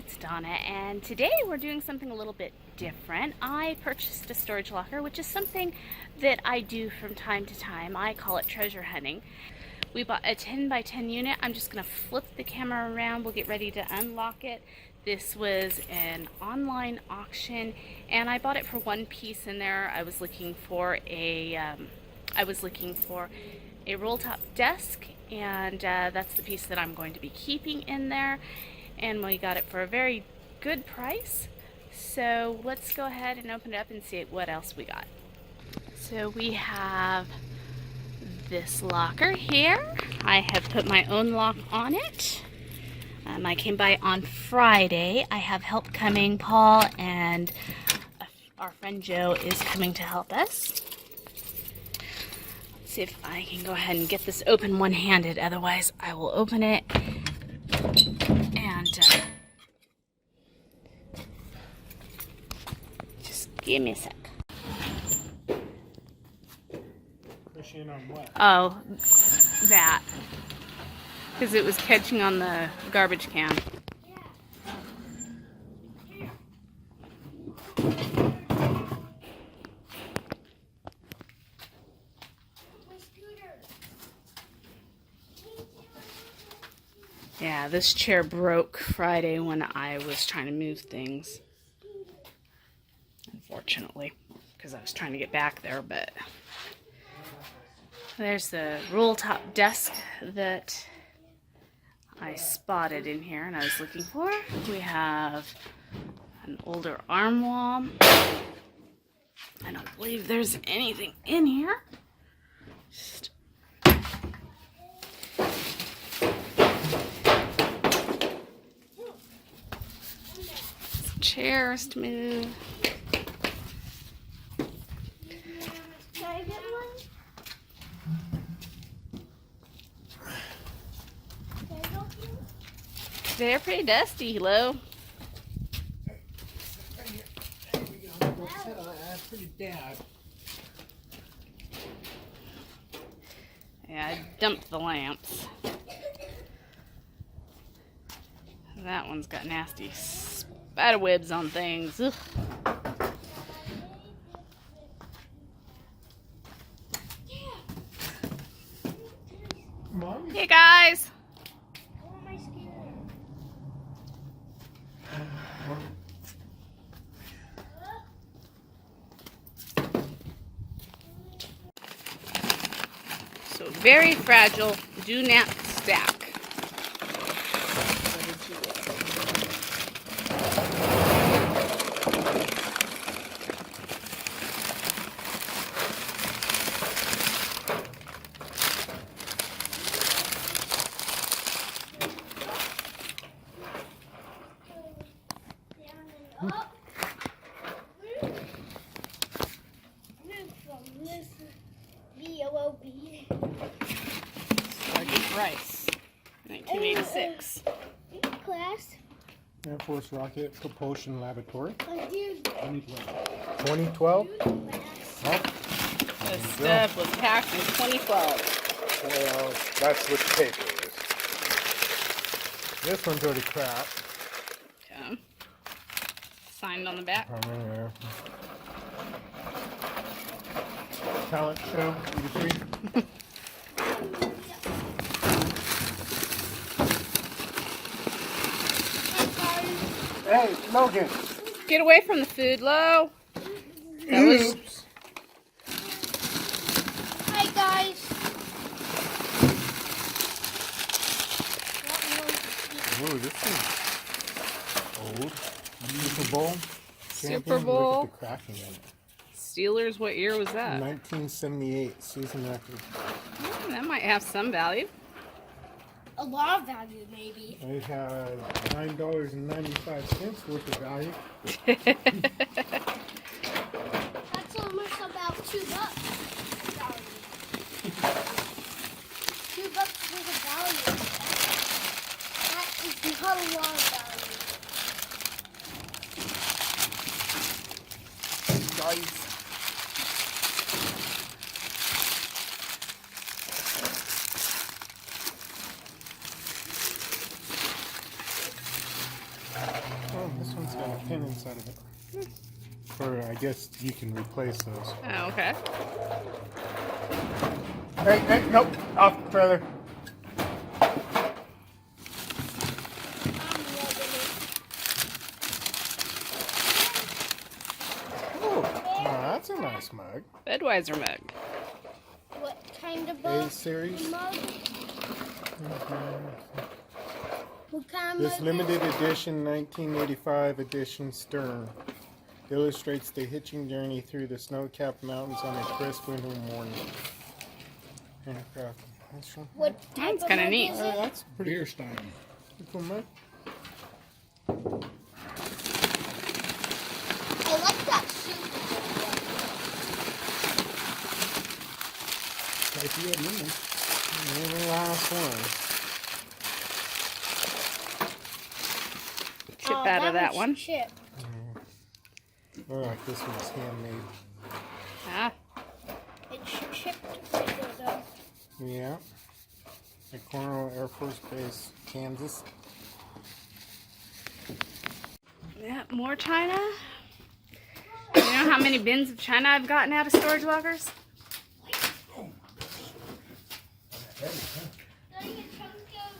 it's Donna, and today we're doing something a little bit different. I purchased a storage locker, which is something that I do from time to time. I call it treasure hunting. We bought a 10 by 10 unit. I'm just going to flip the camera around. We'll get ready to unlock it. This was an online auction, and I bought it for one piece in there. I was looking for a roll top desk, and that's the piece that I'm going to be keeping in there. And we got it for a very good price. So let's go ahead and open it up and see what else we got. So we have this locker here. I have put my own lock on it. I came by on Friday. I have help coming. Paul and our friend Joe is coming to help us. Let's see if I can go ahead and get this open one-handed. Otherwise, I will open it and just give me a sec. Pushing on what? Oh, that. Because it was catching on the garbage can. Yeah, this chair broke Friday when I was trying to move things. Unfortunately, because I was trying to get back there, but there's the roll top desk that I spotted in here and I was looking for. We have an older arm wall. I don't believe there's anything in here. Just some chairs to move. Can I get one? Can I help you? They're pretty dusty, hello. That's pretty bad. Yeah, I dumped the lamps. That one's got nasty spider webs on things. Ugh. Mom? Hey guys! I want my scooter. So very fragile, do not stack. B-O-O-B. Sergeant Rice, 1986. Class. Air Force Rocket Propulsion Laboratory. I do 2012? class. This stuff was packed in 2012. Well, that's what the paper is. This one's already cracked. Okay. Signed on the back. There. Talent show, 83. Hey, Logan. Get away from the food, Lo. That was Oops. Hi guys. Whoa, this thing's old. Super Bowl. Super champion. Bowl. Look at the cracking in it. Steelers. What year was that? 1978 season record. That might have some value. A lot of value, maybe. I have $9.95 worth of value. That's almost about $2 value. $2 worth of value. That is not a lot of value. Guys. Oh, this one's got a pin inside of it. Or I guess you can replace those. Oh, okay. Hey, nope, off the trailer. Oh, that's a nice mug. Budweiser mug. What kind of A series. mug? What kind This of limited edition 1985 edition Stern illustrates the hitching journey through the snow-capped mountains on a crisp winter morning. Handcraft. What type That's of kinda mug neat. is it? That's pretty Beer stein. cool mug. I like that soup. Like you had me. And the last one. Chip out of that was one. Chip. Oh, like this one's handmade. Ah, It's chipped paper though. Yeah. At Cornwall Air Force Base, Kansas. yeah, more china. You know how many bins of china I've gotten out of storage lockers?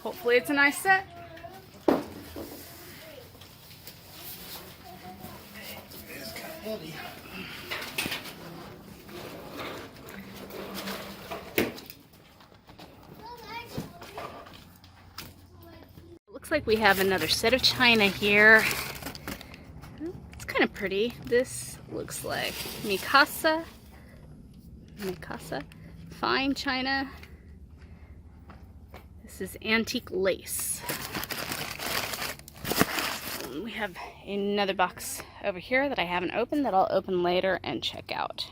Hopefully it's a nice set. Looks like we have another set of china here. It's kind of pretty. This looks like Mikasa. Mikasa. Fine china. This is antique lace. We have another box over here that I haven't opened that I'll open later and check out.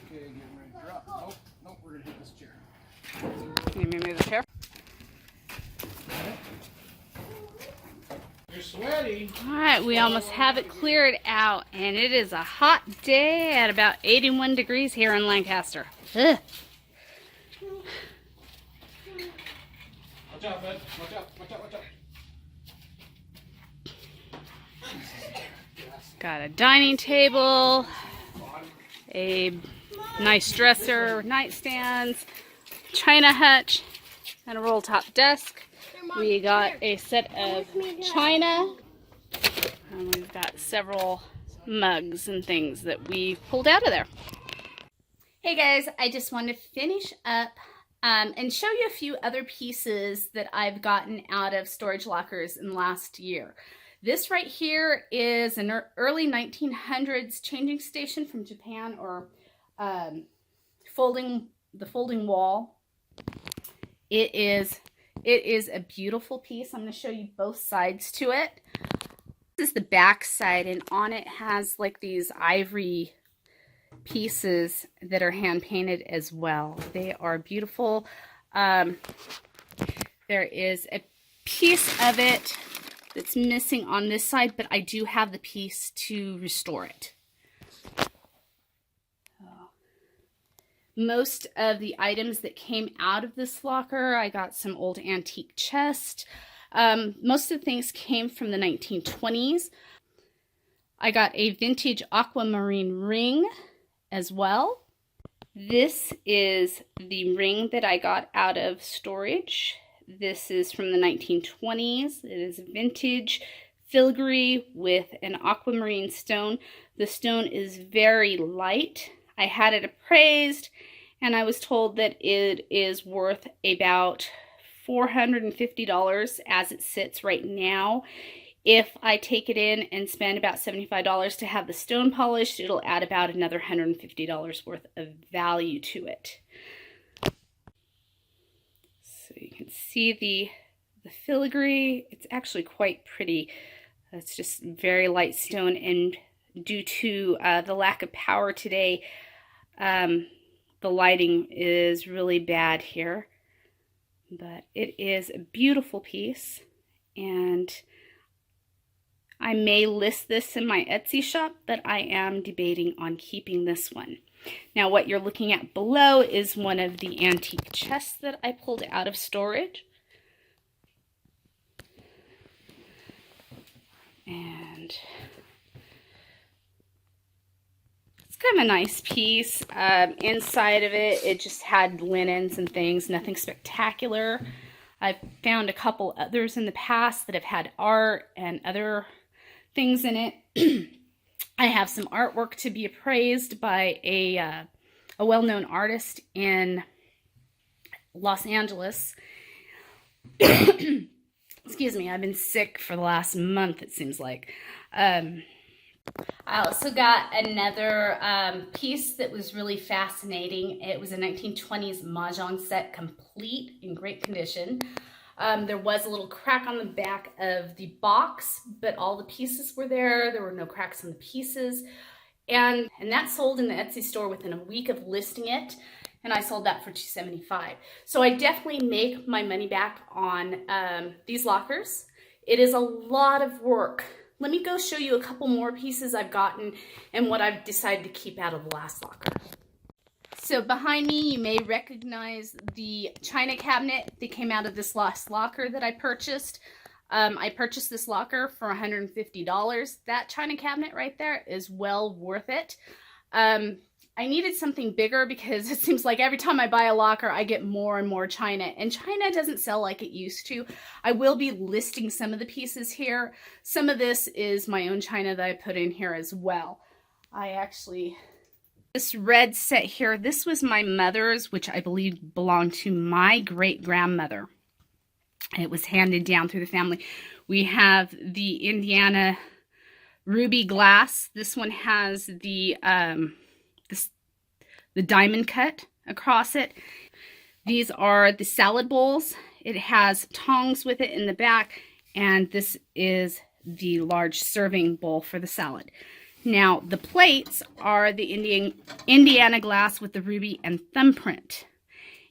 Okay, getting ready to drop. Nope, nope, we're gonna hit this chair. Can you move the chair? You're sweaty. Alright, we almost have it cleared out, and it is a hot day at about 81 degrees here in Lancaster. Ugh. Watch out, bud. Watch out, watch out, watch out. Got a dining table, a nice dresser, nightstands, china hutch, and a roll top desk. We got a set of china, and we've got several mugs and things that we pulled out of there. Hey guys, I just wanted to finish up and show you a few other pieces that I've gotten out of storage lockers in the last year. This right here is an early 1900s changing station from Japan, or the folding wall. It is a beautiful piece. I'm going to show you both sides to it. This is the back side, and on it has like these ivory pieces that are hand painted as well. They are beautiful. There is a piece of it that's missing on this side, but I do have the piece to restore it. Most of the items that came out of this locker, I got some old antique chest. Most of the things came from the 1920s. I got a vintage aquamarine ring as well. This is the ring that I got out of storage. This is from the 1920s. It is vintage filigree with an aquamarine stone. The stone is very light. I had it appraised, and I was told that it is worth about $450 as it sits right now. If I take it in and spend about $75 to have the stone polished, it'll add about another $150 worth of value to it. So you can see the filigree. It's actually quite pretty. It's just very light stone, and due to the lack of power today, the lighting is really bad here. But it is a beautiful piece, and I may list this in my Etsy shop, but I am debating on keeping this one. Now what you're looking at below is one of the antique chests that I pulled out of storage. And it's kind of a nice piece. Inside of it, it just had linens and things, nothing spectacular. I've found a couple others in the past that have had art and other things in it. I have some artwork to be appraised by a well-known artist in Los Angeles. Excuse me, I've been sick for the last month, it seems like. I also got another piece that was really fascinating. It was a 1920s Mahjong set, complete in great condition. There was a little crack on the back of the box, but all the pieces were there. There were no cracks on the pieces. And that sold in the Etsy store within a week of listing it. And I sold that for $275. So I definitely make my money back on these lockers. It is a lot of work. Let me go show you a couple more pieces I've gotten and what I've decided to keep out of the last locker. So behind me, you may recognize the china cabinet that came out of this last locker that I purchased. I purchased this locker for $150. That china cabinet right there is well worth it. I needed something bigger because it seems like every time I buy a locker, I get more and more china. And china doesn't sell like it used to. I will be listing some of the pieces here. Some of this is my own china that I put in here as well. This red set here, this was my mother's, which I believe belonged to my great-grandmother. It was handed down through the family. We have the Indiana ruby glass. This one has the diamond cut across it. These are the salad bowls. It has tongs with it in the back, and this is the large serving bowl for the salad. Now, the plates are the Indiana glass with the ruby and thumbprint.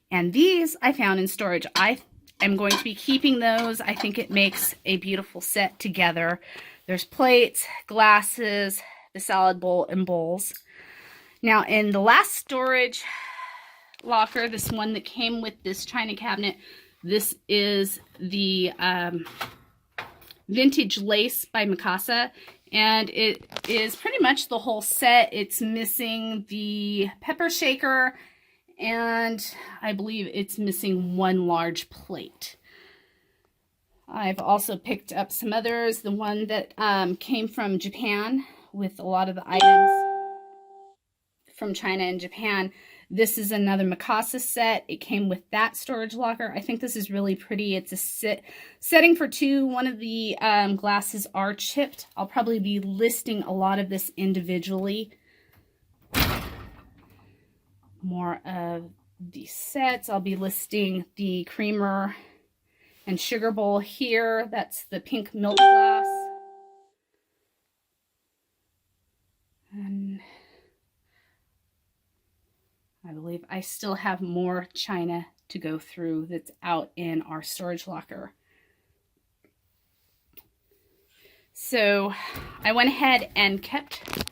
And these I found in storage. I am going to be keeping those. I think it makes a beautiful set together. There's plates, glasses, the salad bowl, and bowls. Now, in the last storage locker, this one that came with this china cabinet, this is the Vintage Lace by Mikasa. And it is pretty much the whole set. It's missing the pepper shaker, and I believe it's missing one large plate. I've also picked up some others. The one that came from Japan with a lot of the items from China and Japan. This is another Mikasa set. It came with that storage locker. I think this is really pretty. It's a setting for two. One of the glasses are chipped. I'll probably be listing a lot of this individually. More of the sets. I'll be listing the creamer and sugar bowl here. That's the pink milk glass. And I believe I still have more china to go through that's out in our storage locker. So I went ahead and kept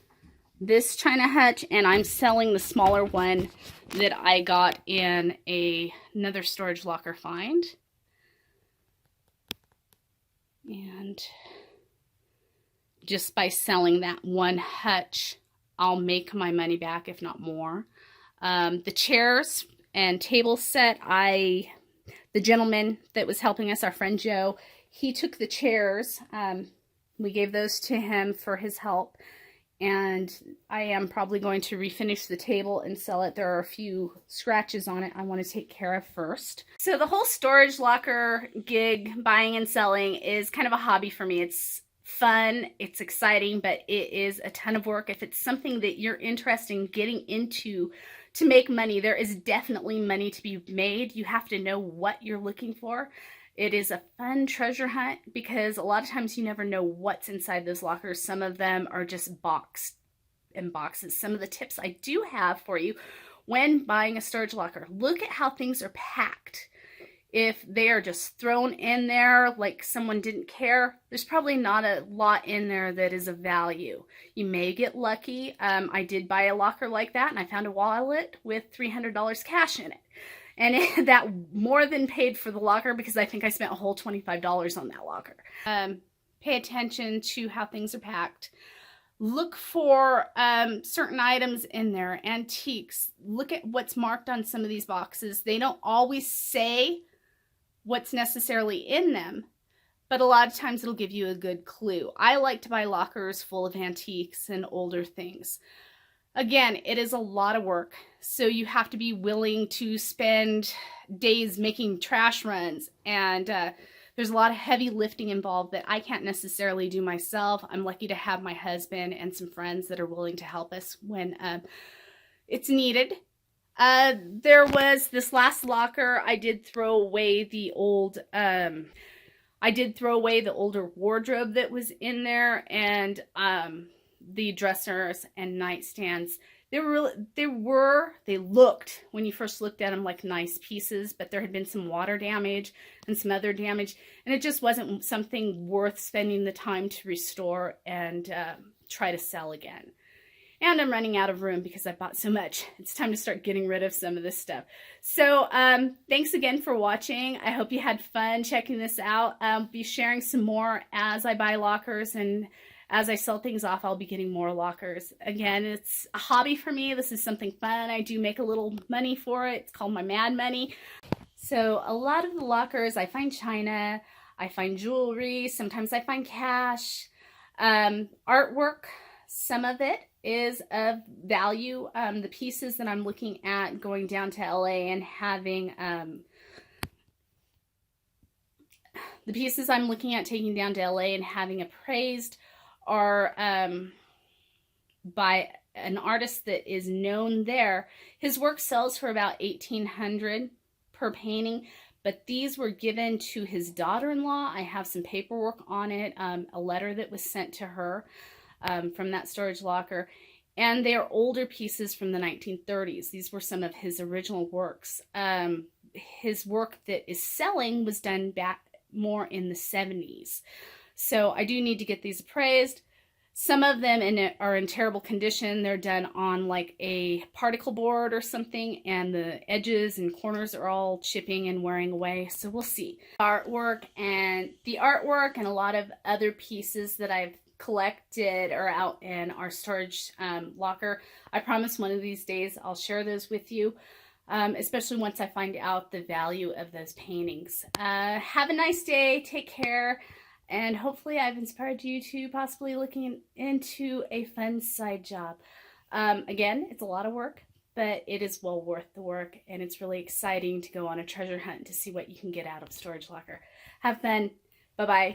this china hutch, and I'm selling the smaller one that I got in another storage locker find. And just by selling that one hutch, I'll make my money back, if not more. The chairs and table set, the gentleman that was helping us, our friend Joe, he took the chairs. We gave those to him for his help. And I am probably going to refinish the table and sell it. There are a few scratches on it I want to take care of first. So the whole storage locker gig, buying and selling, is kind of a hobby for me. It's fun, it's exciting, but it is a ton of work. If it's something that you're interested in getting into to make money, there is definitely money to be made. You have to know what you're looking for. It is a fun treasure hunt because a lot of times you never know what's inside those lockers. Some of them are just boxed in boxes. Some of the tips I do have for you when buying a storage locker: look at how things are packed. If they are just thrown in there like someone didn't care, there's probably not a lot in there that is of value. You may get lucky. I did buy a locker like that, and I found a wallet with $300 cash in it. And that more than paid for the locker, because I think I spent a whole $25 on that locker. Pay attention to how things are packed. Look for certain items in there, antiques. Look at what's marked on some of these boxes. They don't always say what's necessarily in them, but a lot of times it'll give you a good clue. I like to buy lockers full of antiques and older things. Again, it is a lot of work, so you have to be willing to spend days making trash runs, and there's a lot of heavy lifting involved that I can't necessarily do myself. I'm lucky to have my husband and some friends that are willing to help us when it's needed. There was this last locker. I did throw away the old, older wardrobe that was in there, and the dressers and nightstands. They looked, when you first looked at them, like nice pieces, but there had been some water damage and some other damage, and it just wasn't something worth spending the time to restore and try to sell again. And I'm running out of room because I bought so much. It's time to start getting rid of some of this stuff. So thanks again for watching. I hope you had fun checking this out. I'll be sharing some more as I buy lockers, and as I sell things off, I'll be getting more lockers. Again, it's a hobby for me. This is something fun. I do make a little money for it. It's called my mad money. So a lot of the lockers, I find china, I find jewelry, sometimes I find cash, artwork. Some of it is of value. The pieces that I'm looking at going down to LA and having, the pieces I'm looking at taking down to LA and having appraised are by an artist that is known there. His work sells for about $1,800 per painting, but these were given to his daughter-in-law. I have some paperwork on it, a letter that was sent to her from that storage locker, and they are older pieces from the 1930s. These were some of his original works. His work that is selling was done back more in the 70s. So I do need to get these appraised. Some of them are in terrible condition. They're done on like a particle board or something, and the edges and corners are all chipping and wearing away. So we'll see. The artwork and a lot of other pieces that I've collected are out in our storage locker. I promise one of these days I'll share those with you. Especially once I find out the value of those paintings. Have a nice day. Take care. And hopefully I've inspired you to possibly looking into a fun side job. Again, it's a lot of work, but it is well worth the work, and it's really exciting to go on a treasure hunt to see what you can get out of storage locker. Have fun. Bye-bye.